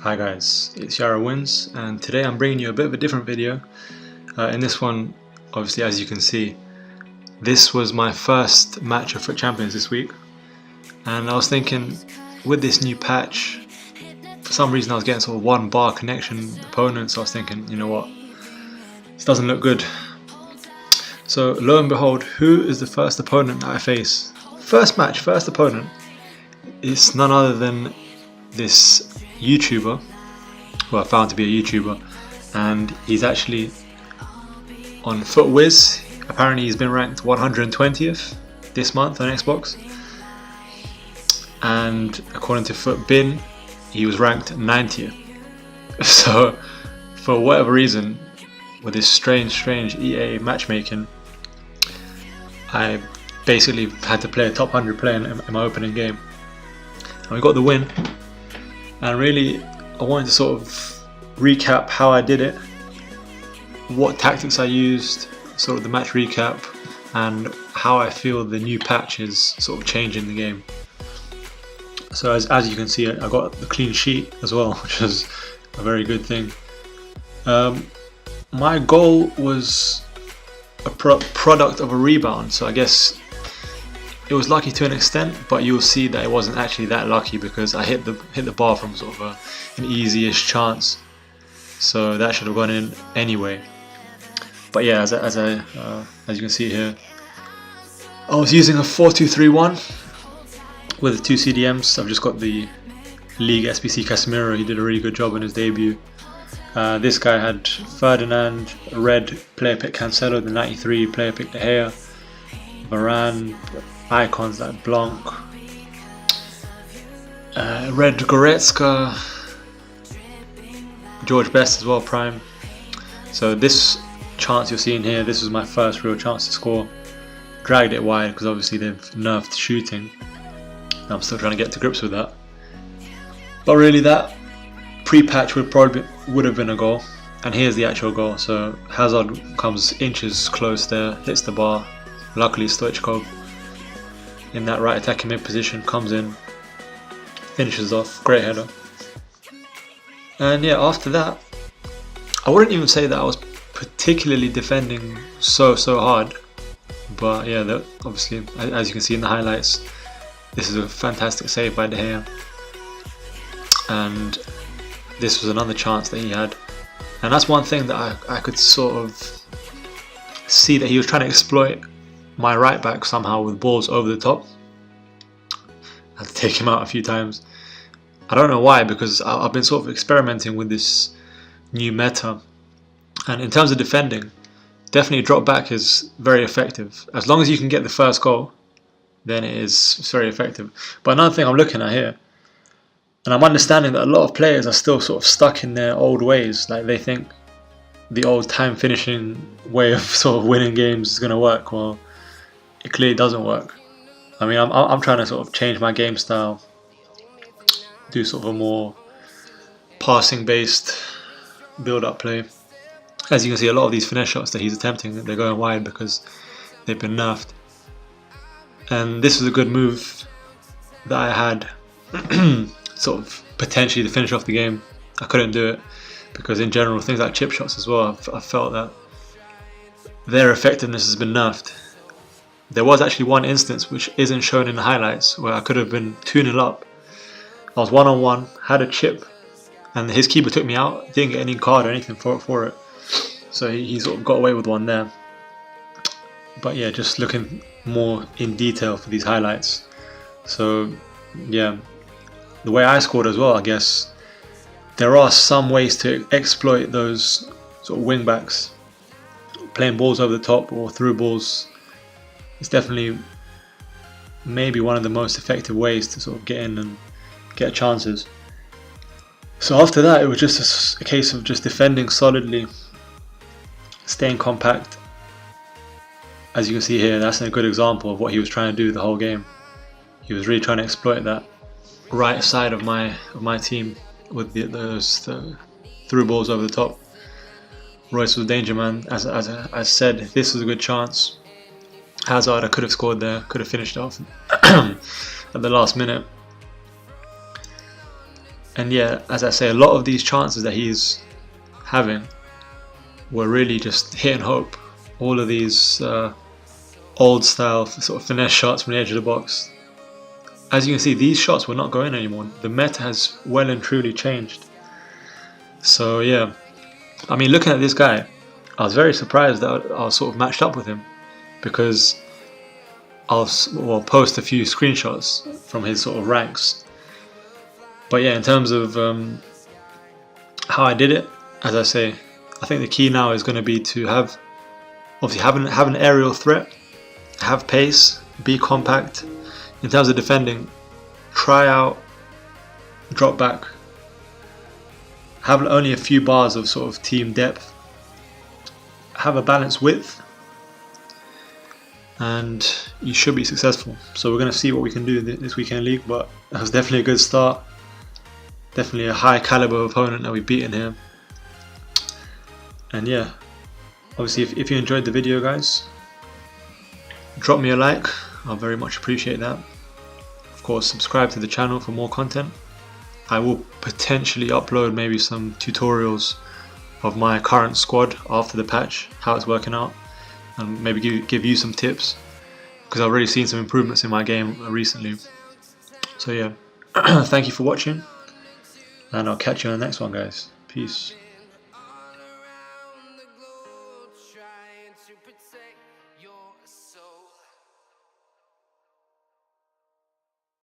Hi guys, it's Yara Wins, and today I'm bringing you a bit of a different video. In this one, obviously as you can see, this was my first match of Foot Champions this week, and I was thinking, with this new patch, for some reason I was getting sort of 1 bar connection opponents, so I was thinking, you know what, this doesn't look good. So lo and behold, who is the first opponent that I face? First match, first opponent, it's none other than this YouTuber, who I found to be a YouTuber, and he's actually on FootWiz. Apparently he's been ranked 120th this month on Xbox, and according to FootBin he was ranked 90th. So for whatever reason, with this strange EA matchmaking, I basically had to play a top 100 player in my opening game, and we got the win. And really, I wanted to sort of recap how I did it, what tactics I used, sort of the match recap, and how I feel the new patch is sort of changing the game. So as you can see, I got the clean sheet as well, which is a very good thing. My goal was a product of a rebound, so I guess it was lucky to an extent, but you'll see that it wasn't actually that lucky, because I hit the bar from sort of an easy-ish chance, so that should have gone in anyway. But yeah, as you can see here, I was using a 4-2-3-1 with 2 CDMs. I've just got the League SBC Casemiro. He did a really good job in his debut. This guy had Ferdinand, red player pick Cancelo, the 93 player pick De Gea, Varane, icons like Blanc, red Goretzka, George Best as well, prime. So this chance you're seeing here, this was my first real chance to score. Dragged it wide because obviously they've nerfed shooting. I'm still trying to get to grips with that. But really, that pre-patch would have been a goal, and here's the actual goal. So Hazard comes inches close there, hits the bar. Luckily Stoichkov in that right attacking mid position comes in, finishes off, great header. And yeah, after that, I wouldn't even say that I was particularly defending so hard, but yeah, obviously as you can see in the highlights, this is a fantastic save by De Gea, and this was another chance that he had. And that's one thing that I could sort of see, that he was trying to exploit my right back somehow with balls over the top. I had to take him out a few times. I don't know why, because I've been sort of experimenting with this new meta, and in terms of defending, definitely drop back is very effective. As long as you can get the first goal, then it's very effective. But another thing I'm looking at here, and I'm understanding that a lot of players are still sort of stuck in their old ways, like they think the old time finishing way of sort of winning games is going to work. Well, it clearly doesn't work. I mean, I'm trying to sort of change my game style, do sort of a more passing based build up play. As you can see, a lot of these finesse shots that he's attempting, they're going wide because they've been nerfed. And this was a good move that I had sort of potentially to finish off the game. I couldn't do it because in general, things like chip shots as well, I felt that their effectiveness has been nerfed. There was actually one instance which isn't shown in the highlights where I could have been 2-0 up. I was 1-on-1, had a chip, and his keeper took me out. Didn't get any card or anything for it. So he sort of got away with one there. But yeah, just looking more in detail for these highlights. So yeah, the way I scored as well, I guess there are some ways to exploit those sort of wing backs. Playing balls over the top or through balls, it's definitely maybe one of the most effective ways to sort of get in and get chances. So after that, it was just a case of just defending solidly, staying compact. As you can see here, that's a good example of what he was trying to do the whole game. He was really trying to exploit that right side of my team with those through balls over the top. Royce was danger man. As I said, this was a good chance. Hazard, I could have scored there, could have finished off at the last minute. And yeah, as I say, a lot of these chances that he's having were really just hit and hope. All of these old style sort of finesse shots from the edge of the box. As you can see, these shots were not going anymore. The meta has well and truly changed. So yeah, I mean, looking at this guy, I was very surprised that I was sort of matched up with him, because I'll post a few screenshots from his sort of ranks. But yeah, in terms of how I did it, as I say, I think the key now is going to be to have an aerial threat, have pace, be compact. In terms of defending, try out drop back, have only a few bars of sort of team depth, have a balanced width, and you should be successful. So we're going to see what we can do this weekend league, but that was definitely a good start. Definitely a high caliber opponent that we've beaten here. And yeah, obviously if you enjoyed the video, guys, drop me a like, I'll very much appreciate that. Of course, subscribe to the channel for more content. I will potentially upload maybe some tutorials of my current squad after the patch, how it's working out, and maybe give you some tips, because I've already seen some improvements in my game recently. So yeah, thank you for watching, and I'll catch you on the next one, guys. Peace.